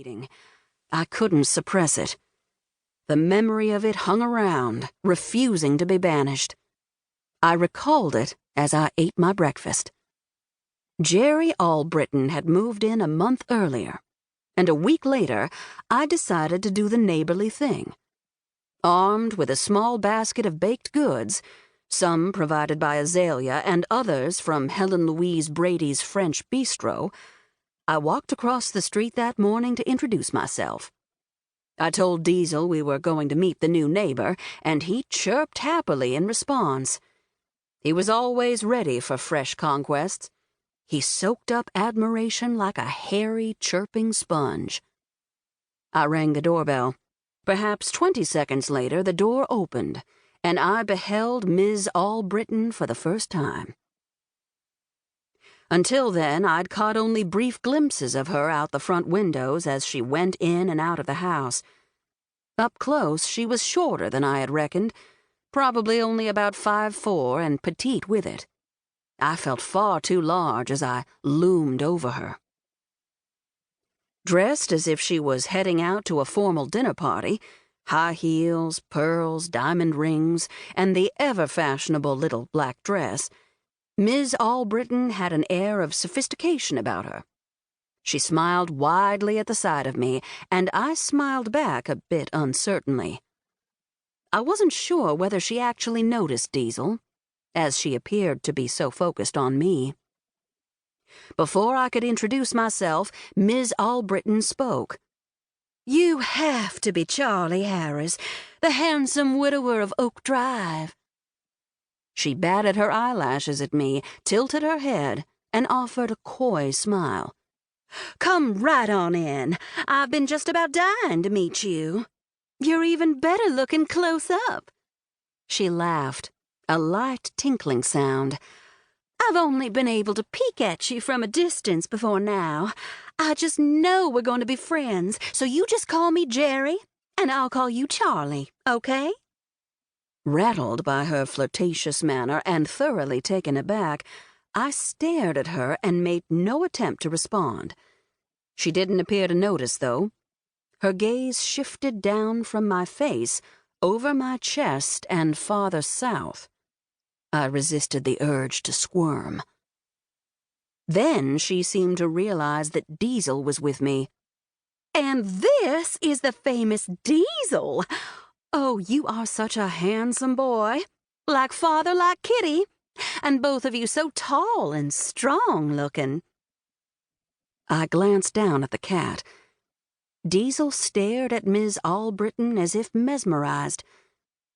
infuriating. I couldn't suppress it. The memory of it hung around, refusing to be banished. I recalled it as I ate my breakfast. Gerry Arbitron had moved in a month earlier, and a week later I decided to do the neighborly thing. Armed with a small basket of baked goods, some provided by Azalea and others from Helen Louise Brady's French bistro, I walked across the street that morning to introduce myself. I told Diesel we were going to meet the new neighbor, and he chirped happily in response. He was always ready for fresh conquests. He soaked up admiration like a hairy, chirping sponge. I rang the doorbell. Perhaps 20 seconds later, the door opened, and I beheld Ms. Arbitron for the first time. Until then, I'd caught only brief glimpses of her out the front windows as she went in and out of the house. Up close, she was shorter than I had reckoned, probably only about 5'4" and petite with it. I felt far too large as I loomed over her. Dressed as if she was heading out to a formal dinner party, high heels, pearls, diamond rings, and the ever-fashionable little black dress, Ms. Arbitron had an air of sophistication about her. She smiled widely at the sight of me, and I smiled back a bit uncertainly. I wasn't sure whether she actually noticed Diesel, as she appeared to be so focused on me. Before I could introduce myself, Ms. Arbitron spoke. "You have to be Charlie Harris, the handsome widower of Oak Drive." She batted her eyelashes at me, tilted her head, and offered a coy smile. "Come right on in. I've been just about dying to meet you. You're even better looking close up." She laughed, a light tinkling sound. "I've only been able to peek at you from a distance before now. I just know we're going to be friends, so you just call me Gerry, and I'll call you Charlie, okay?" Rattled by her flirtatious manner and thoroughly taken aback, I stared at her and made no attempt to respond. She didn't appear to notice, though. Her gaze shifted down from my face, over my chest and farther south. I resisted the urge to squirm. Then she seemed to realize that Diesel was with me. "And this is the famous Diesel! Oh, you are such a handsome boy. Like father, like Kitty. And both of you so tall and strong-looking." I glanced down at the cat. Diesel stared at Ms. Arbitron as if mesmerized.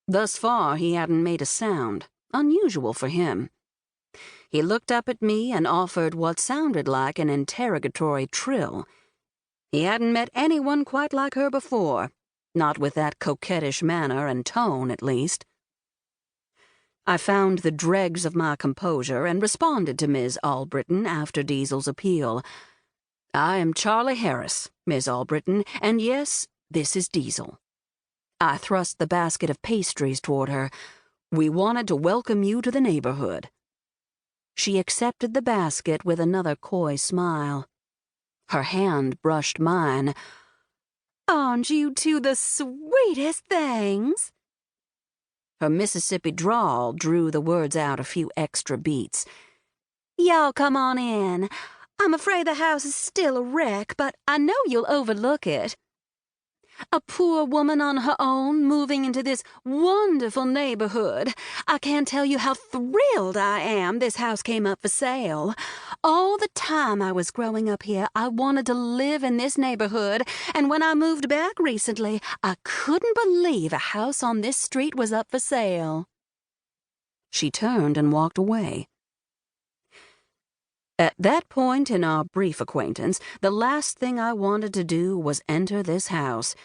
Thus far, he hadn't made a sound, unusual for him. He looked up at me and offered what sounded like an interrogatory trill. He hadn't met anyone quite like her before, not with that coquettish manner and tone, at least. I found the dregs of my composure and responded to Ms. Arbitron after Diesel's appeal. "I am Charlie Harris, Ms. Arbitron, and yes, this is Diesel." I thrust the basket of pastries toward her. "We wanted to welcome you to the neighborhood." She accepted the basket with another coy smile. Her hand brushed mine. "Aren't you two the sweetest things?" Her Mississippi drawl drew the words out a few extra beats. "Y'all come on in. I'm afraid the house is still a wreck, but I know you'll overlook it. A poor woman on her own moving into this wonderful neighborhood. I can't tell you how thrilled I am this house came up for sale. All the time I was growing up here, I wanted to live in this neighborhood, and when I moved back recently, I couldn't believe a house on this street was up for sale." She turned and walked away. At that point in our brief acquaintance, the last thing I wanted to do was enter this house,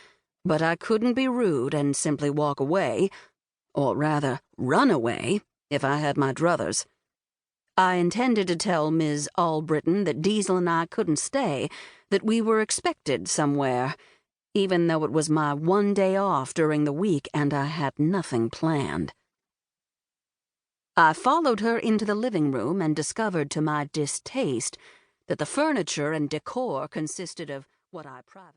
but I couldn't be rude and simply walk away, or rather, run away, if I had my druthers. I intended to tell Ms. Arbitron that Diesel and I couldn't stay, that we were expected somewhere, even though it was my one day off during the week and I had nothing planned. I followed her into the living room and discovered to my distaste that the furniture and decor consisted of what I privately